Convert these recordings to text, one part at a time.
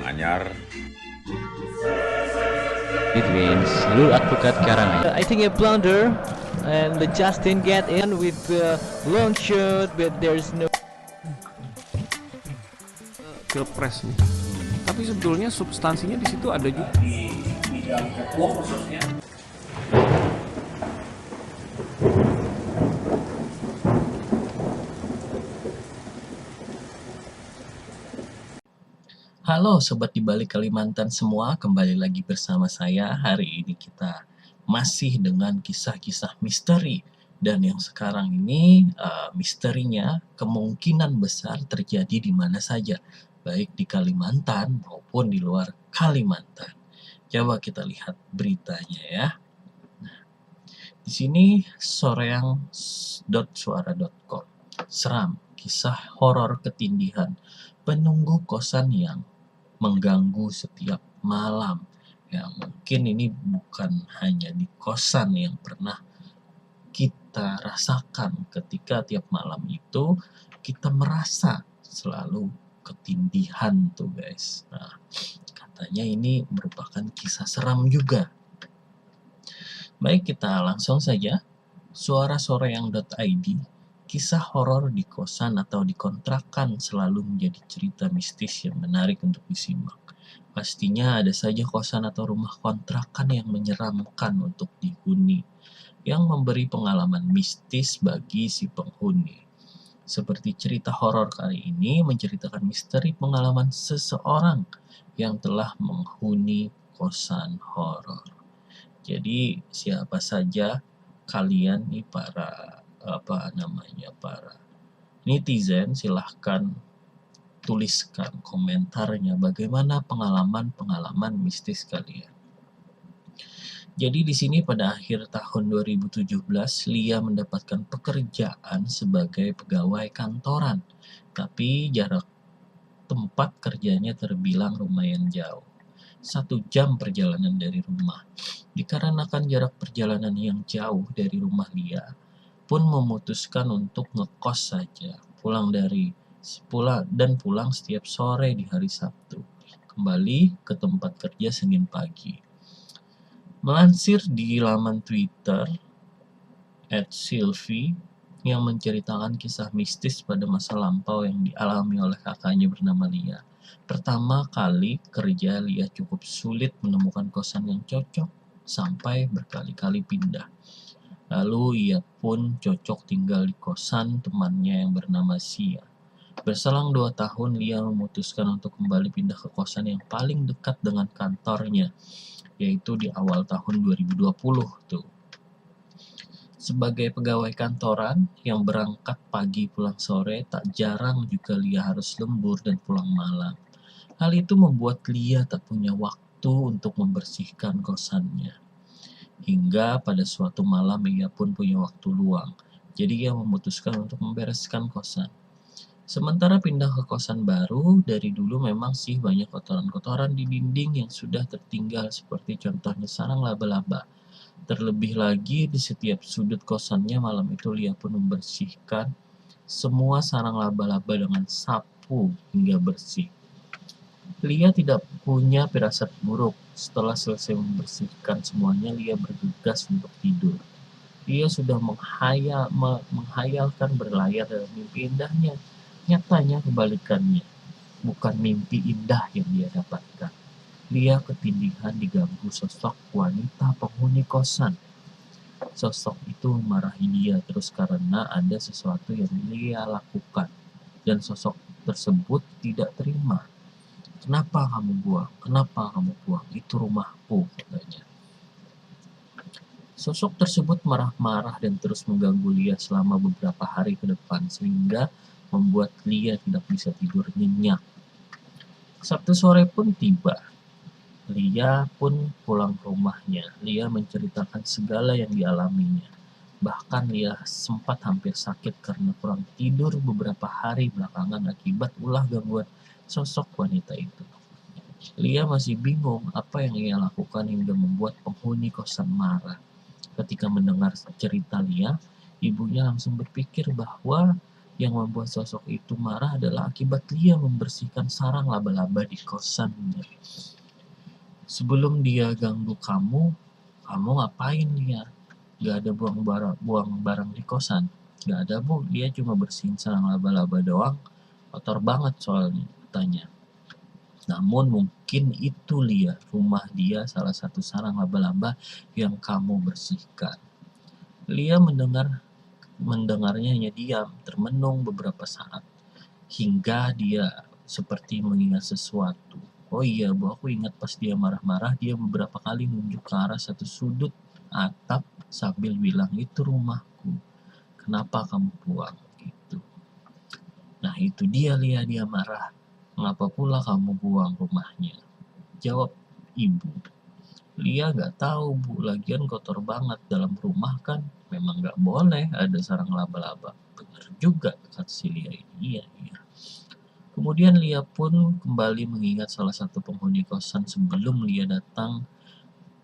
Karanganyar. It means Lul Advokat Karanganyar. I think a blunder and the Justin get in with the long shot, but there's no pilpres nih. Tapi sebetulnya substansinya di situ ada juga. Di bidang hukum khususnya. Halo Sobat di Balik Kalimantan semua, kembali lagi bersama saya. Hari ini kita masih dengan kisah-kisah misteri. Dan yang sekarang ini misterinya kemungkinan besar terjadi di mana saja, baik di Kalimantan maupun di luar Kalimantan. Coba kita lihat beritanya ya. Nah, di sini soreang.suara.com. Seram, kisah horor ketindihan penunggu kosan yang mengganggu setiap malam. Ya, mungkin ini bukan hanya di kosan yang pernah kita rasakan ketika tiap malam itu kita merasa selalu ketindihan tuh guys. Nah, katanya ini merupakan kisah seram juga. Baik, kita langsung saja. Suarasoreang.id. Kisah horor di kosan atau di kontrakan selalu menjadi cerita mistis yang menarik untuk disimak. Pastinya ada saja kosan atau rumah kontrakan yang menyeramkan untuk dihuni, yang memberi pengalaman mistis bagi si penghuni. Seperti cerita horor kali ini menceritakan misteri pengalaman seseorang yang telah menghuni kosan horor. Jadi siapa saja kalian nih para netizen, silahkan tuliskan komentarnya bagaimana pengalaman mistis kalian. Jadi di sini pada akhir tahun 2017 Lia mendapatkan pekerjaan sebagai pegawai kantoran, tapi jarak tempat kerjanya terbilang lumayan jauh. 1 jam perjalanan dari rumah. Dikarenakan jarak perjalanan yang jauh dari rumah Lia pun memutuskan untuk ngekos saja, pulang setiap sore di hari Sabtu, kembali ke tempat kerja Senin pagi. Melansir di laman Twitter @Sylvie yang menceritakan kisah mistis pada masa lampau yang dialami oleh kakaknya bernama Lia. Pertama kali kerja, Lia cukup sulit menemukan kosan yang cocok sampai berkali-kali pindah. Lalu ia pun cocok tinggal di kosan temannya yang bernama Sia. Berselang 2 tahun, Lia memutuskan untuk kembali pindah ke kosan yang paling dekat dengan kantornya, yaitu di awal tahun 2020 tuh. Sebagai pegawai kantoran yang berangkat pagi pulang sore, tak jarang juga Lia harus lembur dan pulang malam. Hal itu membuat Lia tak punya waktu untuk membersihkan kosannya. Hingga pada suatu malam ia pun punya waktu luang, jadi ia memutuskan untuk membereskan kosan. Sementara pindah ke kosan baru, dari dulu memang sih banyak kotoran-kotoran di dinding yang sudah tertinggal, seperti contohnya sarang laba-laba. Terlebih lagi di setiap sudut kosannya malam itu Lia pun membersihkan semua sarang laba-laba dengan sapu hingga bersih. Lia tidak punya firasat buruk. Setelah selesai membersihkan semuanya, Lia bergegas untuk tidur. Lia sudah menghayalkan berlayar dalam mimpi indahnya. Nyatanya kebalikannya, bukan mimpi indah yang dia dapatkan. Lia ketindihan diganggu sosok wanita penghuni kosan. Sosok itu memarahi Lia terus karena ada sesuatu yang Lia lakukan, dan sosok tersebut tidak terima. Kenapa kamu buang? Itu rumahku, katanya. Sosok tersebut marah-marah dan terus mengganggu Lia selama beberapa hari ke depan, sehingga membuat Lia tidak bisa tidur nyenyak. Sabtu sore pun tiba. Lia pun pulang ke rumahnya. Lia menceritakan segala yang dialaminya. Bahkan Lia sempat hampir sakit karena kurang tidur beberapa hari belakangan akibat ulah gangguan sosok wanita itu. Lia masih bingung apa yang ia lakukan hingga membuat penghuni kosan marah. Ketika mendengar cerita Lia, ibunya langsung berpikir bahwa Yang membuat sosok itu marah adalah akibat Lia membersihkan sarang laba-laba di kosannya. Sebelum dia ganggu kamu ngapain Lia? Gak ada buang barang di kosan? Gak ada bu, dia cuma bersihin sarang laba-laba doang. Kotor banget soalnya, tanya. Namun mungkin itu Lia, rumah dia salah satu sarang laba-laba yang kamu bersihkan. Lia mendengarnya hanya diam, termenung beberapa saat, hingga dia seperti mengingat sesuatu. Oh iya, Bu, aku ingat pas dia marah-marah, dia beberapa kali nunjuk ke arah satu sudut atap sambil bilang, itu rumahku. Kenapa kamu buang? Gitu. Nah itu dia marah. Mengapa pula kamu buang rumahnya? Jawab ibu. Lia nggak tahu bu, lagian kotor banget dalam rumah kan, memang nggak boleh ada sarang laba-laba. Bener juga kata si Lia ini, iya. Kemudian Lia pun kembali mengingat salah satu penghuni kosan sebelum Lia datang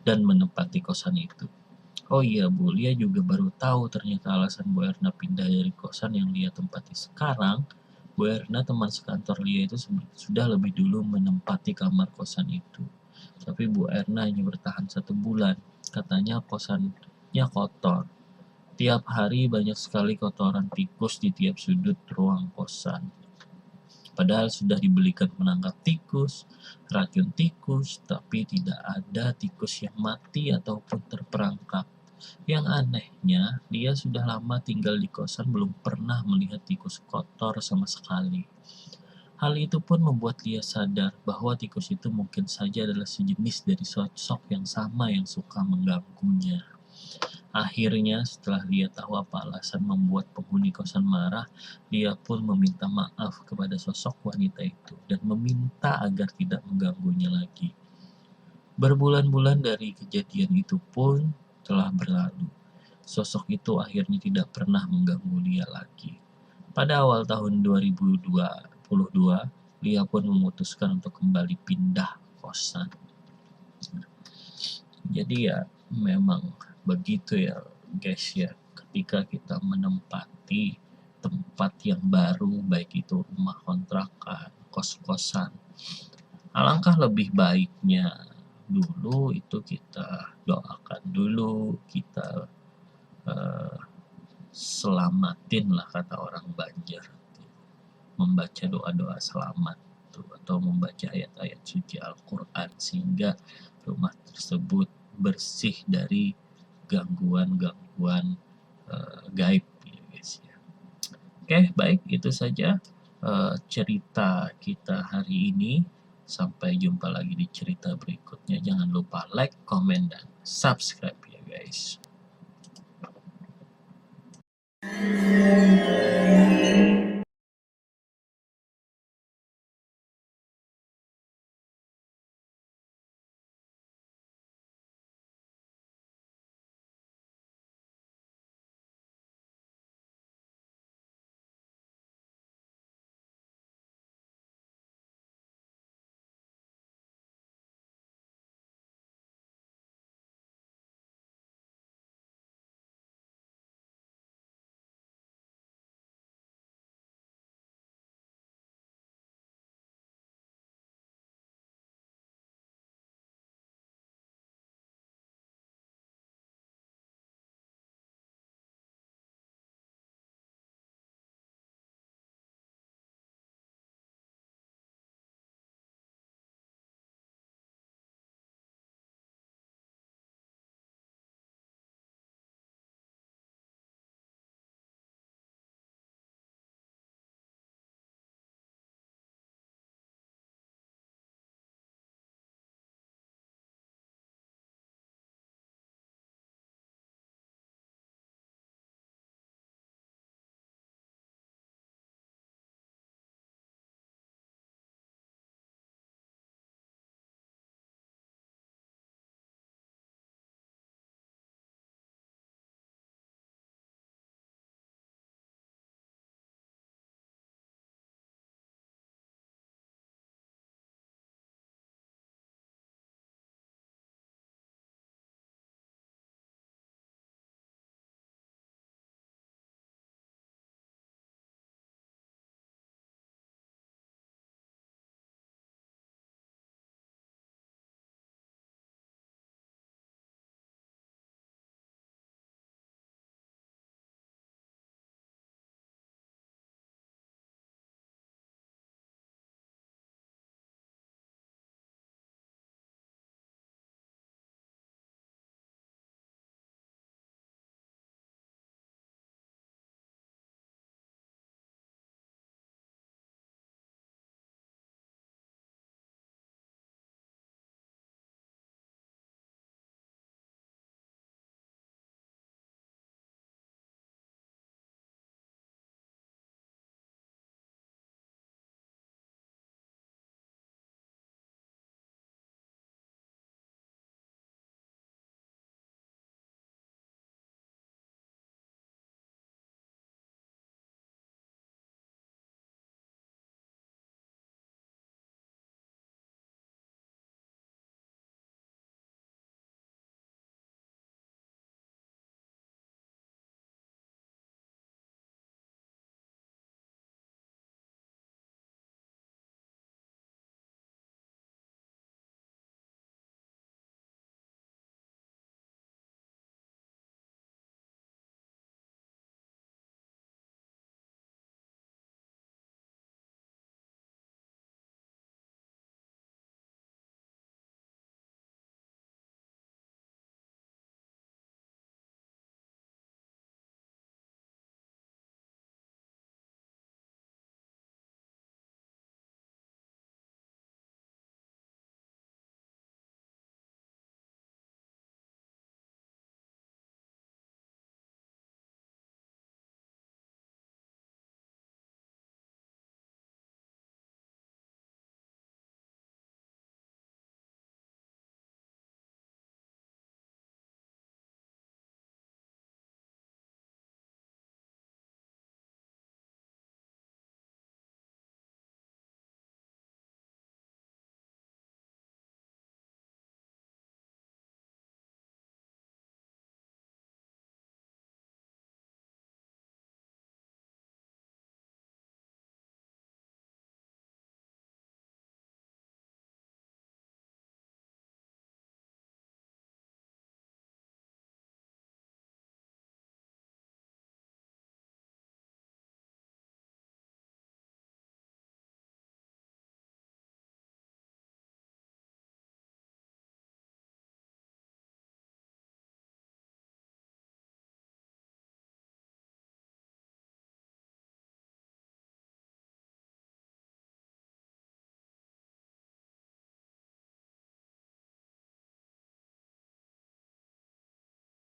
dan menempati kosan itu. Oh iya bu, Lia juga baru tahu ternyata alasan Bu Erna pindah dari kosan yang Lia tempati sekarang. Bu Erna teman sekantor Lia itu sudah lebih dulu menempati kamar kosan itu. Tapi Bu Erna hanya bertahan 1 bulan. Katanya kosannya kotor. Tiap hari banyak sekali kotoran tikus di tiap sudut ruang kosan. Padahal sudah dibelikan penangkap tikus, racun tikus, tapi tidak ada tikus yang mati ataupun terperangkap. Yang anehnya, dia sudah lama tinggal di kosan belum pernah melihat tikus kotor sama sekali. Hal itu pun membuat Lia sadar bahwa tikus itu mungkin saja adalah sejenis dari sosok yang sama yang suka mengganggunya. Akhirnya, setelah Lia tahu apa alasan membuat penghuni kosan marah, Lia pun meminta maaf kepada sosok wanita itu dan meminta agar tidak mengganggunya lagi. Berbulan-bulan dari kejadian itu pun telah berlalu. Sosok itu akhirnya tidak pernah mengganggu Lia lagi. Pada awal tahun 2022, Lia pun memutuskan untuk kembali pindah kosan. Jadi ya memang begitu ya guys ya, ketika kita menempati tempat yang baru, baik itu rumah kontrakan, kos-kosan, alangkah lebih baiknya dulu itu kita doakan dulu, kita eh, selamatin lah kata orang Banjar, membaca doa-doa selamat tuh, atau membaca ayat-ayat suci Al-Quran sehingga rumah tersebut bersih dari gangguan-gangguan gaib ya guys ya. Oke, baik itu saja cerita kita hari ini. Sampai jumpa lagi di cerita berikutnya. Jangan lupa like, comment, dan subscribe ya guys.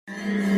Oke,